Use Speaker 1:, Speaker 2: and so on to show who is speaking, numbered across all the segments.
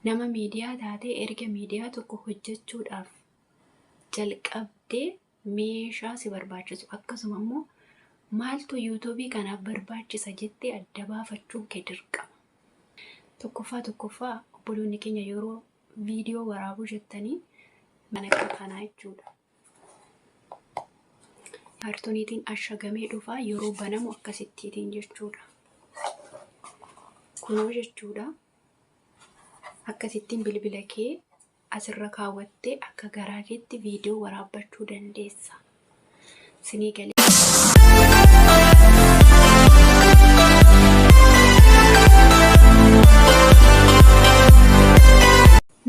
Speaker 1: nama miidiyaa taatee erga miidiyaa tokko hojjechuudhaaf jalqabdee meeshaa si barbaachisu akkasuma immoo maaltu yuutuubii kanaaf barbaachisa jettee adda baafachuun kee dirqama. Tokkoffaa obboloonni keenya yeroo viidiyoo waraabuu jettanii mana kanaa jechuudha. Kaartooniitiin ashagamee dhufaa yeroo banamu akkasittiin jechuudha. Kunoo jechuudha. Akkasittiin bilbila kee asirra kaawwattee akka garaa keetti viidiyoo waraabbachuu dandeessa. Sinii galee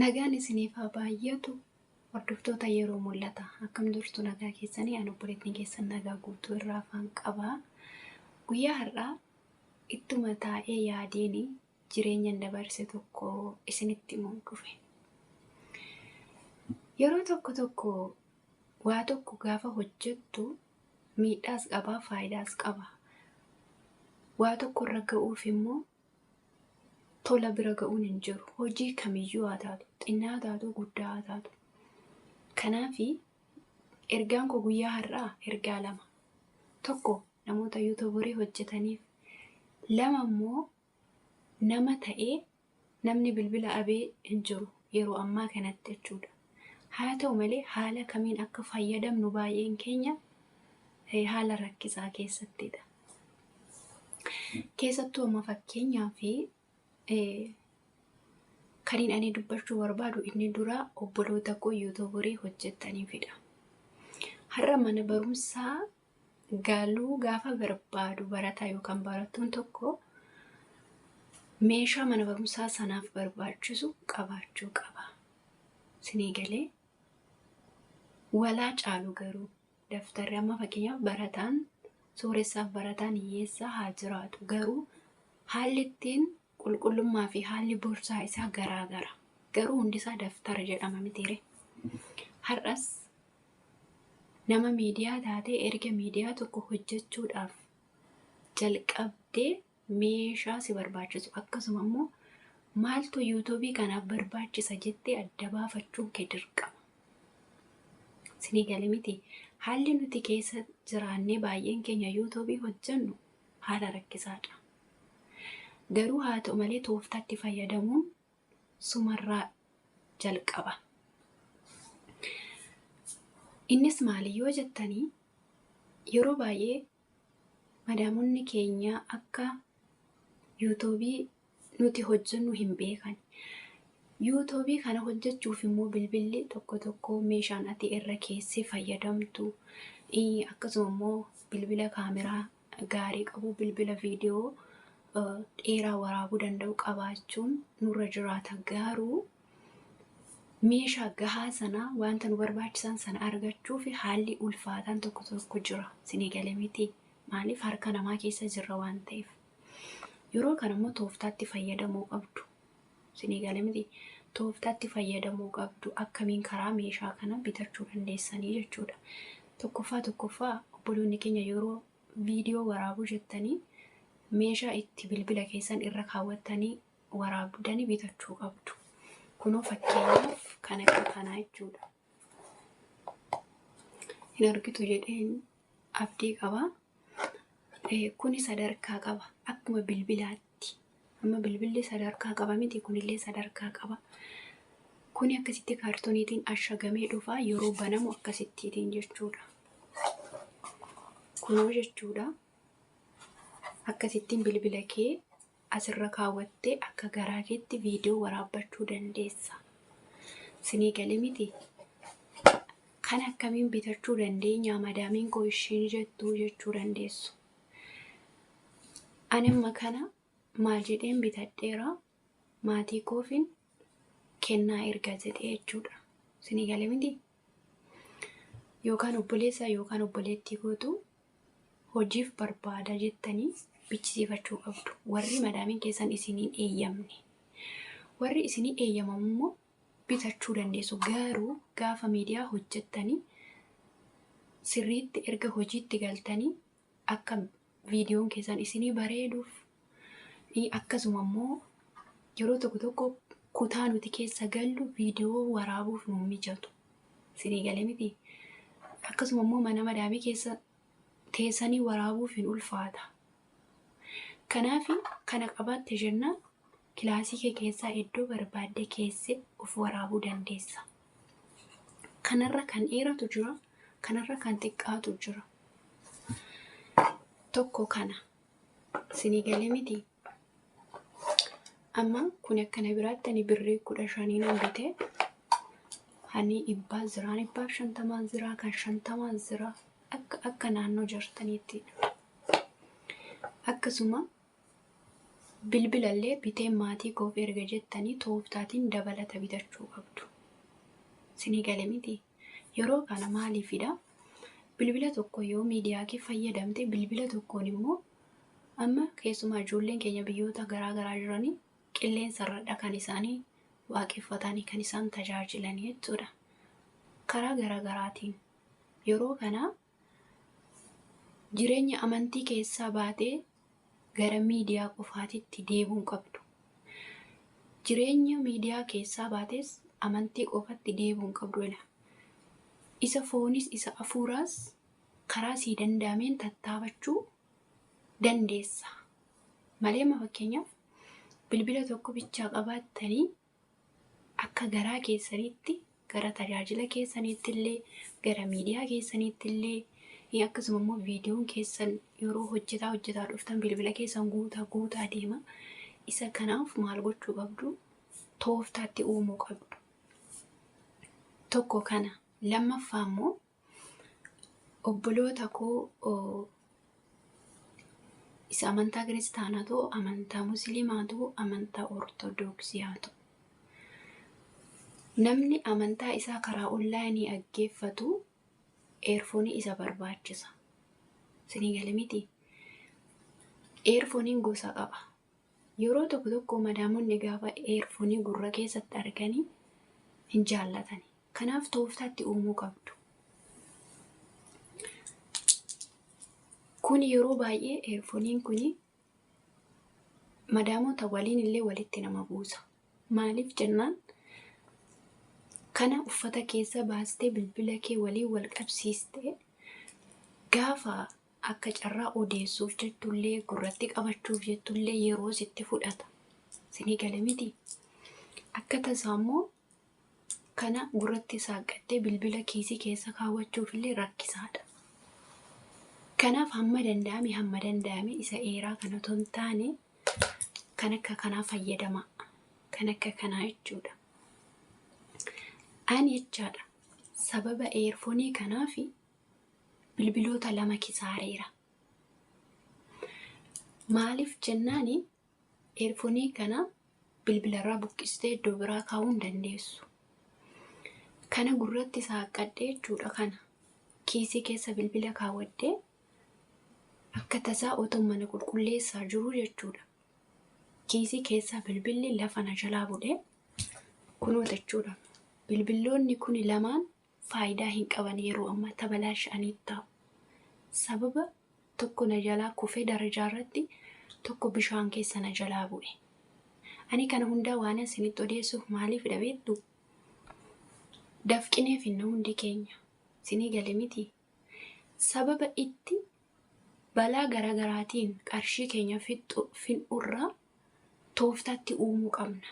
Speaker 1: nagaan isiniif haa baay'atu. Hordoftoota yeroo mul'ata akkam jirtu nagaa keessanii ani obboleettiin keessan nagaa guutuu irraa afaan qaba. Guyyaa har'aa ittuma taa'ee yaadiin jireenya dabarse tokko isinitti himuun dhufe. Yeroo tokko waa tokko gaafa hojjettu miidhaas qaba faayidaas qaba. Waa tokko irra ga'uuf immoo tola bira ga'uun hin jiru. Hojii kamiyyuu haa taatu, xinnaa haa taatu, guddaa haa taatu. Kanaafi ergaan koo guyyaa har'aa ergaa lama. Tokko namoota yuutuubarii hojjetaniif, lama immoo nama ta'ee namni bilbila abee hin jiru yeroo ammaa kanatti jechuudha. Haa ta'u malee haala kamiin akka fayyadamnu baay'een keenya haala rakkisaa keessattidha. Keessattuu amma fakkeenyaaf kaniin ani dubbachuu barbaadu inni dura obboloota koo yuutuubarii hojjettaniifidha. Har'a mana barumsaa galuu gaafa barbaadu barataa yookaan barattuun tokko meeshaa mana barumsaa sanaaf barbaachisu qabaachuu qaba. Sinii galee walaa caalu garuu daftarri amma fakkeenyaaf barataan sooressaaf barataan hiyyeessaa haa jiraatu garuu haalli ittiin qulqullummaa fi haalli boorsaa isaa garaagara. Garuu hundisaa daftara jedhama mitiire. Har'as nama miidiyaa taatee erga miidiyaa tokko hojjechuudhaaf jalqabdee meeshaa si barbaachisu akkasuma immoo maaltu yuutuubii kanaaf barbaachisa jettee adda baafachuun kee dirqama. Sinii galee miti. Haalli nuti keessa jiraannee baay'een keenya yuutuubii hojjennu haala rakkisaadha. Garuu haa ta'u malee tooftaatti fayyadamuun sumarraa jalqaba. Innis maali yoo jettanii yeroo baay'ee madaamonni keenya akka yuutuubii nuti hojjennu hin beekan. yuutuubii kana hojjechuuf immoo bilbilli tokko meeshaan ati irra keessee fayyadamtu akkasuma immoo bilbila kaameraa gaarii qabu, bilbila viidiyoo dheeraa waraabuu danda'u qabaachuun nurra jiraata. Garuu meeshaa gahaa sana wanta nu barbaachisan sana argachuuf haalli ulfaataan tokko jira. Sinii galee miti. Maaliif harka namaa keessa jirra waan ta'eef. Yeroo kana immoo tooftaatti fayyadamuu qabdu. Sinii galee miti. Tooftaatti fayyadamuu qabdu. Akkamiin karaa meeshaa kana bitachuu dandeessanii jechuudha. Tokkoffaa obboloonni keenya yeroo viidiyoo waraabuu jettanii meeshaa itti bilbila keessan irra kaawwattanii waraabdanii bitachuu qabdu. Kunoo fakkeenyaaf kan akka kanaa jechuudha. Hin argitu jedheen abdii qaba. Kuni sadarkaa qaba. Akkuma bilbilaatti. Amma bilbilli sadarkaa qaba miti, kunillee sadarkaa qaba. Kuni akkasitti kaartooniitiin ashagamee dhufaa yeroo banamu akkasittiin jechuudha. Kunoo jechuudha. Akkasittiin bilbila kee asirra kaawwattee akka garaa keetti viidiyoo waraabbachuu dandeessa. Sinii galee miti. Kan akkamiin bitachuu dandeenya madaamiin koo ishiin jettuu jechuu dandeessu. Ani amma kana maal jedheen bitadheera maatii koofiin kennaa erga jedhee jechuudha. Sinii galee miti. Yookaan obboleessa yookaan obboleettii kootu hojiif barbaada jettanii bichisiifachuu qabdu. Warri madaamiin keessan isiniin eeyyamne. Warri isinii eeyyamamu immoo bitachuu dandeessu. Garuu gaafa miidiyaa hojjettanii sirriitti erga hojiitti galtanii akka viidiyoon keessan isinii bareeduuf akkasuma immoo yeroo tokko kutaa nuti keessa gallu viidiyoo waraabuuf nu mijatu. Sinii galee miti. Akkasuma immoo mana madaamii keessa teessanii waraabuuf hin ulfaata. Kanaaf kana qabaatte jennaan kilaasii kee keessaa iddoo barbaadde keessee of waraabuu dandeessa. Kanarra kan dheeratu jira, kanarra kan xiqqaatu jira. Tokko kana. Sinii galee miti. Amma kun akkana biraatti ani birrii 15 nan bitee hani 100 zira, 150 zira, kan 50 zira akka naannoo jirtaniitti. Akkasuma bilbilallee bitee maatii koof erga jettanii tooftaatiin dabalata bitachuu qabdu. Sinii galee miti. Yeroo kana maaliifidha? Bilbila tokko yoo miidiyaa kee fayyadamte bilbila tokkoon immoo amma keessumaa ijoolleen keenya biyyoota garaa jiranii qilleensarra kan isaanii waaqeffatanii kan isaan tajaajilan jechuudha. Karaa garaatiin yeroo kana jireenya amantii keessaa baatee gara miidiyaa qofaatitti deebuun qabdu. Jireenya miidiyaa keessaa baatees amantii qofatti deebuun qabdu. Isa foonis isa afuuraas karaa sii danda'ameen tattaafachuu dandeessa. Malee fakkeenyaaf bilbila tokko bichaa qabaattanii akka garaa keessanitti gara tajaajila keessaniitti illee gara miidiyaa keessaniitti illee akkasuma immoo viidiyoon keessan yeroo hojjetaa dhuftan bilbila keessan guutaa deema. Isa kanaaf maal gochuu qabdu? Tooftaatti uumuu qabdu. Tokko kana. Lammaffaa immoo obboloota koo isa amantaa kiristaanaa ta'u, amantaa musliimaa ta'u, amantaa ortodoksiyaa ta'u. Namni amantaa isaa karaa onlaayinii dhaggeeffatu eerfoonii isa barbaachisa. Sinii galee miti. Eerfooniin gosa qaba. Yeroo tokko madaamonni gaafa eerfoonii gurra keessatti arganii hin jaallatani. Kanaaf tooftaatti uumuu qabdu. Kun yeroo baay'ee eerfooniin kun madaamota waliin illee walitti nama buusa. Maaliif jennaan kana uffata keessa baastee bilbila kee waliin wal qabsiistee gaafa akka carraa odeessuuf jettullee gurratti qabachuuf jettullee yeroo sitti fudhata. Sinii galee miti. Akka tasaa immoo kana gurratti saaqattee bilbila kiisii keessa kaawwachuuf illee rakkisaadha. Kanaaf hamma danda'ame isa dheeraa kana otoo hin taane kan akka kanaa fayyadama. Kan akka kanaa jechuudha. Ani jechaadha. Sababa eerfoonii kanaaf bilbiloota 2 kisaareera. Maaliif jennaani eerfoonii kana bilbilarraa buqqistee iddoo biraa kaa'uu hin dandeessu. Kana gurratti saaqadhee jechuudha kana. Kiisii keessa bilbila kaawwadhee akka tasaa otoo mana qulqulleessaa jiru jechuudha. Kiisii keessa bilbilli lafa na jalaa bu'ee kunoo jechuudha. Bilbiloonni kun lamaan faayidaa hin qaban yeroo amma tabalaashanii taa'u. Sababa tokko na jalaa kufee darajaa irratti tokko bishaan keessa na jalaa bu'e. Ani kana hundaa waan isinitti odeessuuf maaliif dhabeettu? Dafqineef hinna hundi keenya. Sinii galee miti. Sababa itti balaa garaagaraatiin qarshii keenya fin'urraa tooftaatti uumuu qabna.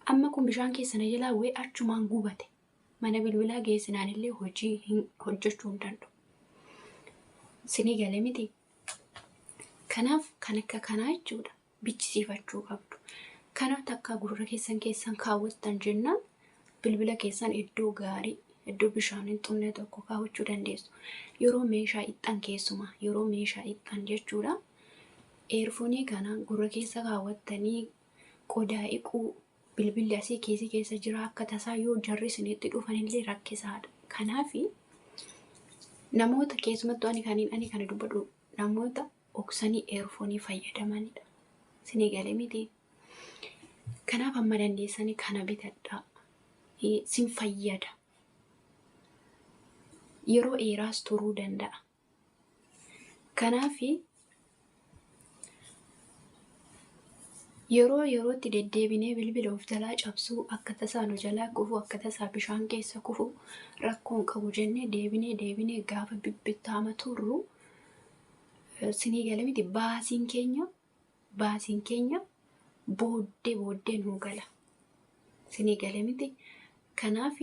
Speaker 1: Amma kun bishaan keessa na jalaa bu'ee achumaan gubate. Mana bilbilaa geessinaan illee hojjechuu hin danda'u. Sinii galee miti. Kanaaf kan akka kanaa jechuudha. Bichisiifachuu qabdu. Kanaaf takka gurra keessan kaawwattan jennaan bilbila keessan iddoo gaarii, iddoo bishaan hin xumne tokko kaawwachuu dandeessu. Yeroo meeshaa ixxan keessumaa, yeroo meeshaa ixxan jechuudha. Eerfoonii kana gurra keessa kaawwattanii qodaa dhiquu bilbilli asii kiisii keessa jira akka tasaa yoo jarri isinitti dhufan illee rakkisaadha. Kanaaf namoota keessumattuu ani kana dubbadhu namoota oksanii eerfoonii fayyadamanidha. Sinii galee miti. Kanaaf amma dandeessanii kana bitadhaa. Sin fayyada. Yeroo dheeraas turuu danda'a. Kanaaf yeroo yerootti deddeebinee bilbila of jalaa cabsuu, akka tasaa nu jalaa kufu, akka tasaa bishaan keessa kufu rakkoon qabu jennee deebinee gaafa bibbittaama turru sinii gala miti baasiin keenya booddee nuu gala. Sinii gala miti. Kanaaf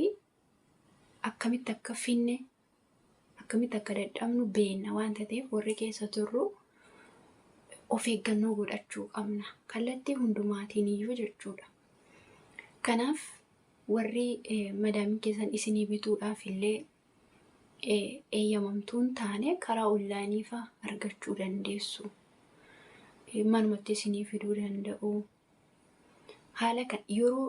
Speaker 1: akkamitti akka finne, akkamitti akka dadhabnu beekna waan ta'eef warri keessa turru of eeggannoo godhachuu qabna. Kallattii hundumaatiin iyyuu jechuudha. Kanaaf warri madaamii keessan isinii bituudhaaf illee eeyyamamtuun taane karaa onlaayinii fa'aa argachuu dandeessu. Manumatti isinii fiduu danda'u. Haala kan yeroo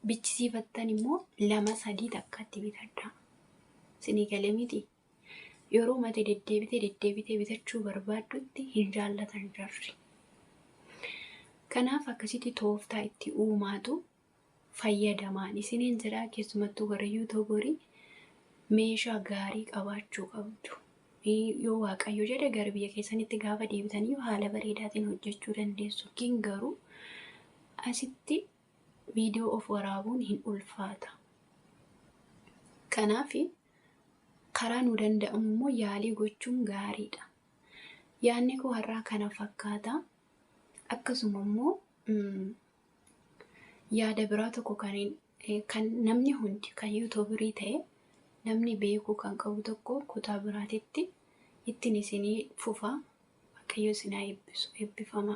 Speaker 1: bichisiifattan immoo 2-3 takkatti bitadha. Sinii galee miti. Yeroo mate deddeebitee bitachuu barbaaddutti hin jaallatan jarri. Kanaaf akkasitti tooftaa itti uumaatu fayyadamaan isiniin jira. Keessumattuu warra yuutuubarii meeshaa gaarii qabaachuu qabdu. Yoo Waaqayyo jedhe gara biyya keessanitti gaafa deebitanii haala bareedaatiin hojjechuu dandeessu. Kin garuu asitti viidiyoo of waraabuun hin ulfaata. Kanaaf karaa nu danda'amu immoo yaalii gochuun gaariidha. Yaadni koo har'aa kana fakkaata. Akkasuma immoo yaada biraa tokko kan namni hundi kan yuutuubarii ta'e namni beeku kan qabu tokko kutaa biraatitti ittiin isinii fufa. Waaqayyo isin haa eebbisu. Eebbifama.